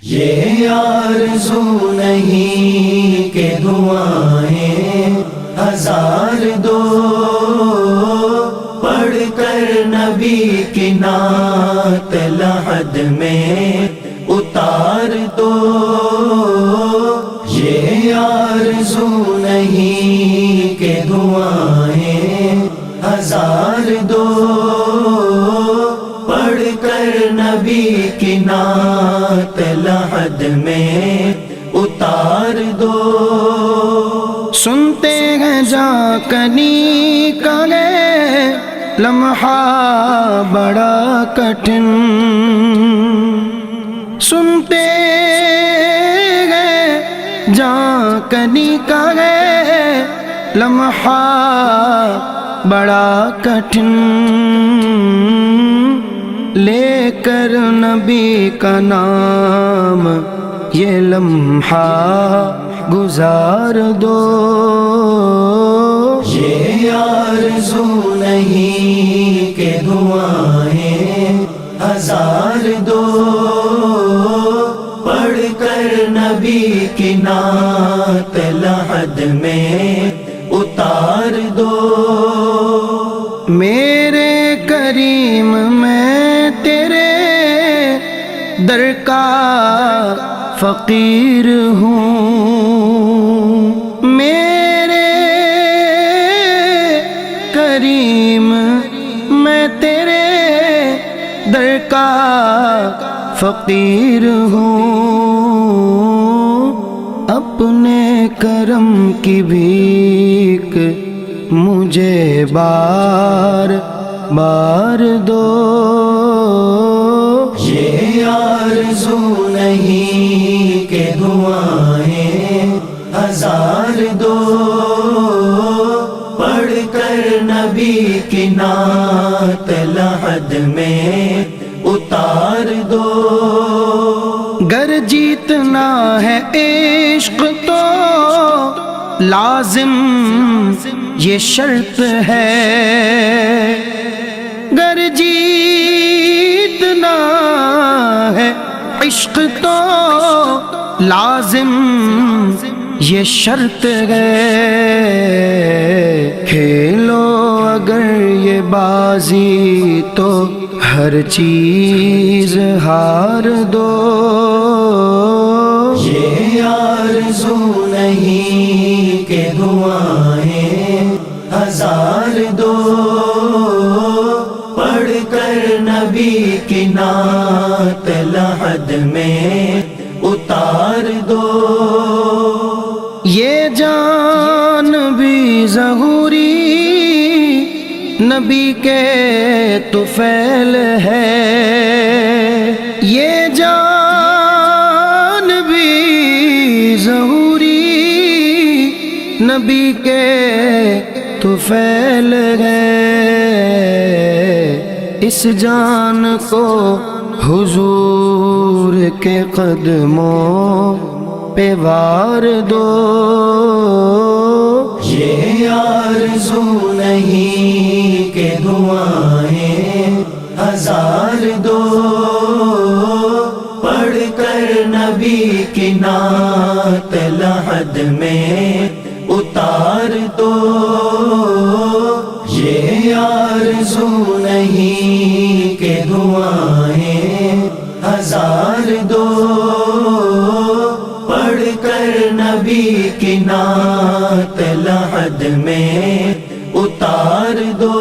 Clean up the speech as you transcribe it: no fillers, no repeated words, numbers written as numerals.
یہ آرزو نہیں کہ دعائیں ہزار دو، پڑھ کر نبی کی نعت لحد میں اتار دو۔ یہ آرزو نہیں کہ دعائیں ہزار دو، پڑھ کر نبی کی نعت لحد میں اتار دو۔ سنتے ہیں جا کنی کا ہے لمحہ بڑا کٹھن، سنتے ہیں جا کنی کا ہے لمحہ بڑا کٹھن، لے کر نبی کا نام یہ لمحہ گزار دو۔ یہ آرزو نہیں کہ دعائیں ہزار دو، پڑھ کر نبی کی نعت لحد میں اتار دو۔ میرے کریم میں تیرے در کا فقیر ہوں، میرے کریم میں تیرے در کا فقیر ہوں، اپنے کرم کی بھیک مجھے بار بار دو۔ یہ آرزو نہیں کہ دعائیں ہزار دو، پڑھ کر نبی کی نعت لحد میں اتار دو۔ گر جیتنا ہے عشق تو لازم یہ شرط ہے، گر جیتنا ہے عشق تو لازم یہ شرط ہے، کھیلو اگر یہ بازی تو ہر چیز ہار دو۔ یہ آرزو نہیں کہ دعائیں ہزار دو، پڑھ کر نبی کی نعت لحد میں اتار دو۔ یہ جان بھی ظہوری نبی کے طفیل ہے، یہ جان بھی ظہوری نبی کے طفیل ہے، اس جان کو حضور کے قدموں پہ وار دو۔ یہ آرزو نہیں کہ دعائیں ہزار دو، پڑھ کر نبی کی نعت لحد میں اتار دو۔ یہ آرزو نہیں کہ دعائیں ہزار دو، پڑھ کر نبی کی نعت لحد میں اتار دو۔